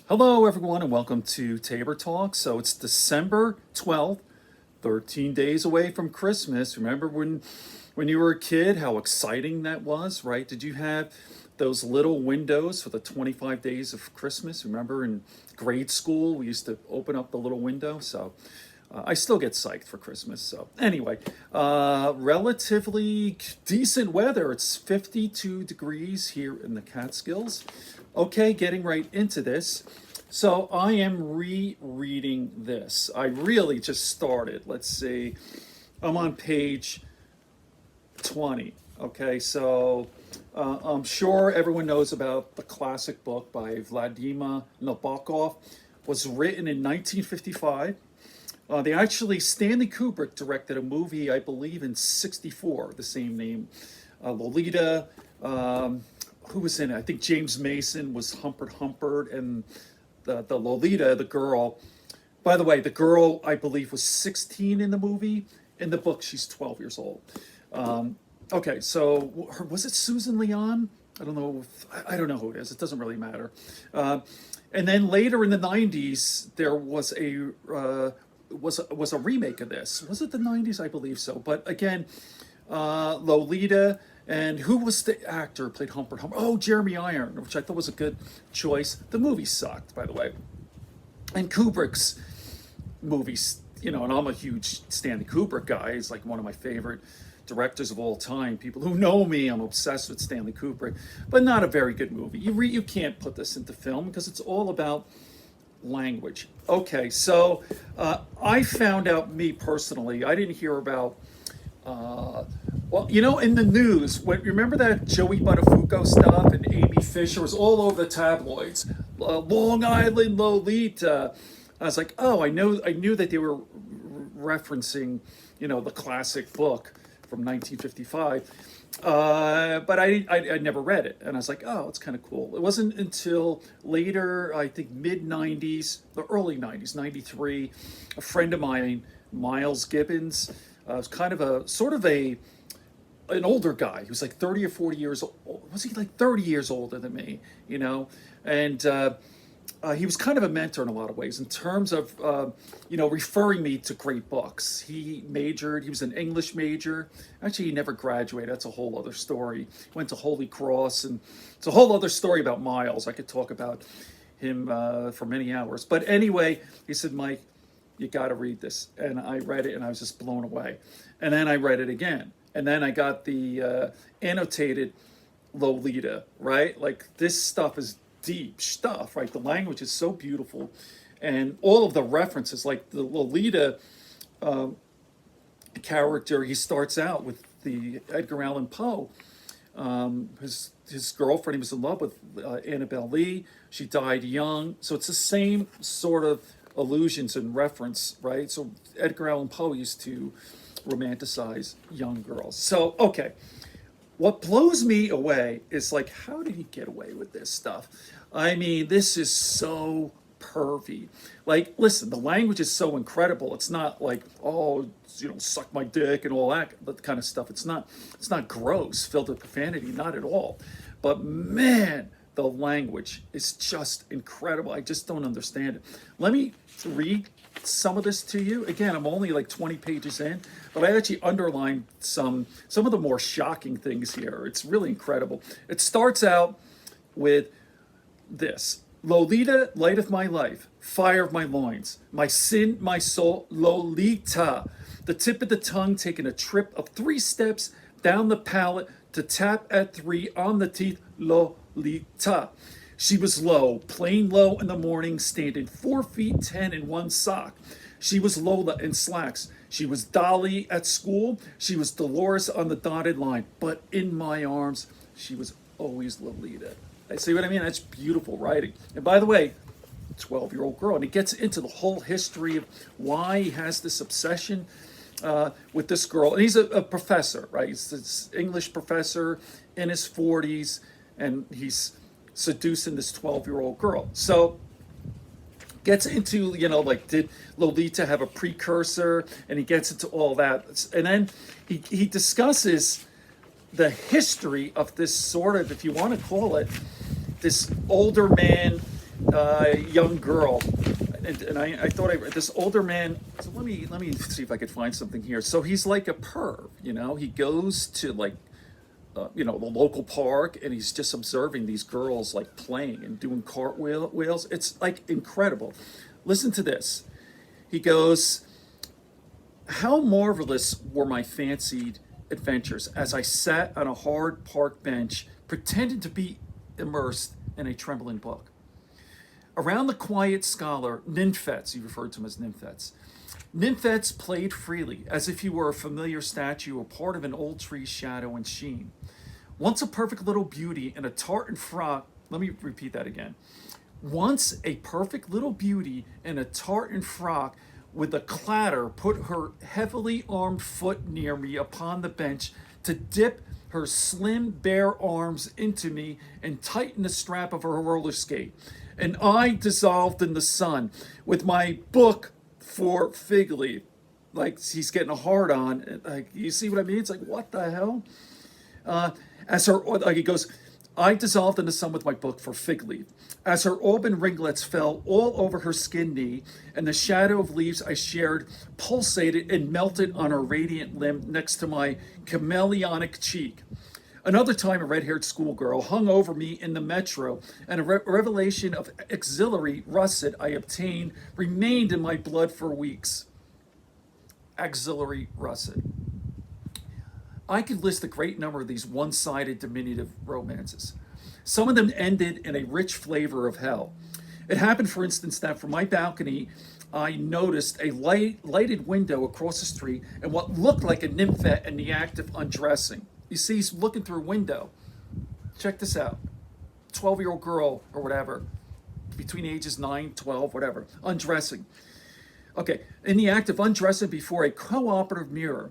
Hello, everyone, and welcome to Tabor Talk. So it's December 12th, 13 days away from Christmas. Remember when you were a kid, how exciting that was, right? Did you have those little windows for the 25 days of Christmas? Remember in grade school, we used to open up the little window? So I still get psyched for Christmas. So anyway, relatively decent weather. It's 52 degrees here in the Catskills. Okay, getting right into this. So I am rereading this. I really just started. Let's see. I'm on page 20. Okay, so I'm sure everyone knows about the classic book by Vladimir Nabokov. Was written in 1955. They actually, Stanley Kubrick directed a movie, I believe, in '64, the same name, Lolita. Who was in it? I think James Mason was Humpert, and the Lolita, the girl. By the way, the girl, I believe, was 16 in the movie. In the book, she's 12 years old. Okay, so was it Susan Leon? I don't know. I don't know who it is. It doesn't really matter. And then later in the '90s, there was a remake of this. Was it the '90s? I believe so. But again, Lolita, and who was the actor who played Humpert? Oh, Jeremy Iron, which I thought was a good choice. The movie sucked, by the way. And Kubrick's movies, and I'm a huge Stanley Kubrick guy. He's like one of my favorite directors of all time. People who know me, I'm obsessed with Stanley Kubrick, but not a very good movie. You can't put this into film because it's all about language. Okay, so I found out, me personally, I didn't hear about in the news, remember that Joey Buttafuoco stuff and Amy Fisher was all over the tabloids. Long Island Lolita. I was like, oh, I knew that they were referencing, the classic book from 1955. But I never read it, and I was like, oh, it's kind of cool. It wasn't until later, I think mid '90s, the early '90s, '93, a friend of mine, Miles Gibbons, was kind of an older guy. He was like 30 or 40 years old. Was he like 30 years older than me? And he was kind of a mentor in a lot of ways in terms of, referring me to great books. He was an English major. Actually, he never graduated. That's a whole other story. Went to Holy Cross, and it's a whole other story about Miles. I could talk about him for many hours. But anyway, he said, Mike, you got to read this. And I read it, and I was just blown away. And then I read it again. And then I got the annotated Lolita, right? Like, this stuff is deep stuff, right? The language is so beautiful, and all of the references, like the Lolita character, he starts out with the Edgar Allan Poe. His girlfriend, he was in love with Annabelle Lee. She died young, so it's the same sort of allusions and reference, right? So Edgar Allan Poe used to romanticize young girls. So okay. What blows me away is, like, how did he get away with this stuff? I mean, this is so pervy. Like, listen, the language is so incredible. It's not like, oh, suck my dick and all that kind of stuff. It's not gross, filled with profanity, not at all. But man, the language is just incredible. I just don't understand it. Let me read some of this to you. Again, I'm only like 20 pages in, but I actually underlined some of the more shocking things here. It's really incredible. It starts out with this: Lolita, light of my life, fire of my loins, my sin, my soul, Lolita. The tip of the tongue taking a trip of 3 steps down the palate to tap at 3 on the teeth, Lolita. She was low, plain low in the morning, standing 4 feet 10 in one sock. She was Lola in slacks. She was Dolly at school. She was Dolores on the dotted line. But in my arms, she was always Lolita. I see what I mean? That's beautiful writing. And by the way, 12-year-old girl. And he gets into the whole history of why he has this obsession with this girl. And he's a professor, right? He's this English professor in his 40s, and he's seducing this 12-year-old girl. So gets into, did Lolita have a precursor? And he gets into all that. And then he discusses the history of this sort of, if you want to call it, this older man young girl, and I thought this older man. So let me see if I could find something here. So he's like a perv, you know. He goes to like the local park, and he's just observing these girls like playing and doing cartwheels. It's like incredible. Listen to this. He goes, "How marvelous were my fancied adventures as I sat on a hard park bench, pretending to be immersed in a trembling book. Around the quiet scholar, nymphets," he referred to them as nymphets. Nymphets played freely, as if he were a familiar statue or part of an old tree's shadow and sheen. Once a perfect little beauty in a tartan frock, let me repeat that again. Once a perfect little beauty in a tartan frock with a clatter put her heavily armed foot near me upon the bench to dip her slim bare arms into me and tighten the strap of her roller skate. And I dissolved in the sun with my book for fig leaf. Like he's getting a hard on. Like, you see what I mean? It's like, what the hell? As her, like he goes, I dissolved in the sun with my book for fig leaf. As her auburn ringlets fell all over her skin knee, and the shadow of leaves I shared pulsated and melted on her radiant limb next to my chameleonic cheek. Another time, a red-haired schoolgirl hung over me in the metro, and a revelation of auxiliary russet I obtained remained in my blood for weeks. Auxiliary russet. I could list a great number of these one-sided diminutive romances. Some of them ended in a rich flavor of hell. It happened, for instance, that from my balcony, I noticed a lighted window across the street and what looked like a nymphette in the act of undressing. You see, he's looking through a window. Check this out. 12-year-old girl or whatever, between ages 9, 12, whatever, undressing. Okay, in the act of undressing before a cooperative mirror.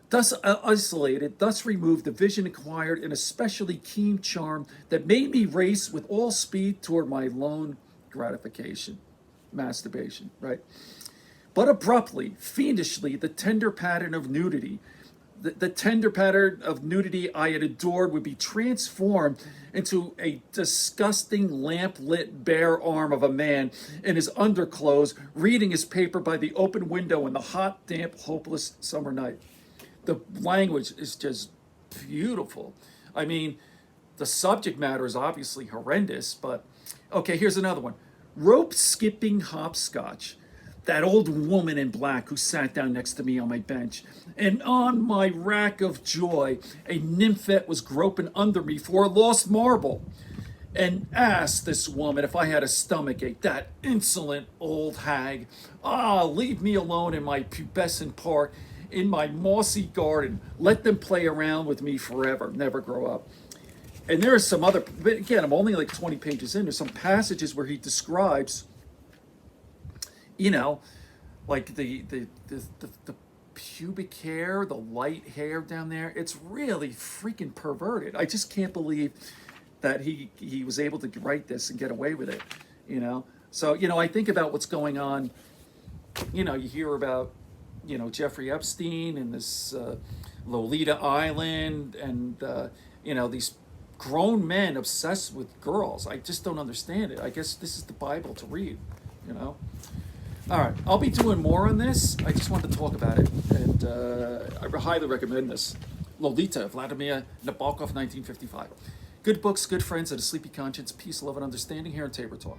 Thus isolated, thus removed, the vision acquired an especially keen charm that made me race with all speed toward my lone gratification, masturbation, right? But abruptly, fiendishly, the tender pattern of nudity I had adored would be transformed into a disgusting lamp-lit bare arm of a man in his underclothes reading his paper by the open window in the hot, damp, hopeless summer night. The language is just beautiful. I mean, the subject matter is obviously horrendous, but okay, here's another one. Rope skipping hopscotch. That old woman in black who sat down next to me on my bench. And on my rack of joy, a nymphette was groping under me for a lost marble. And asked this woman if I had a stomach ache, that insolent old hag. Leave me alone in my pubescent park, in my mossy garden. Let them play around with me forever, never grow up. And there are some other, but again, I'm only like 20 pages in. There's some passages where he describes, like the pubic hair, the light hair down there. It's really freaking perverted. I just can't believe that he was able to write this and get away with it, So, I think about what's going on. You hear about, Jeffrey Epstein and this Lolita Island and, these grown men obsessed with girls. I just don't understand it. I guess this is the Bible to read, All right, I'll be doing more on this. I just wanted to talk about it, and I highly recommend this. Lolita, Vladimir Nabokov, 1955. Good books, good friends, and a sleepy conscience, peace, love, and understanding here in Tabor Talk.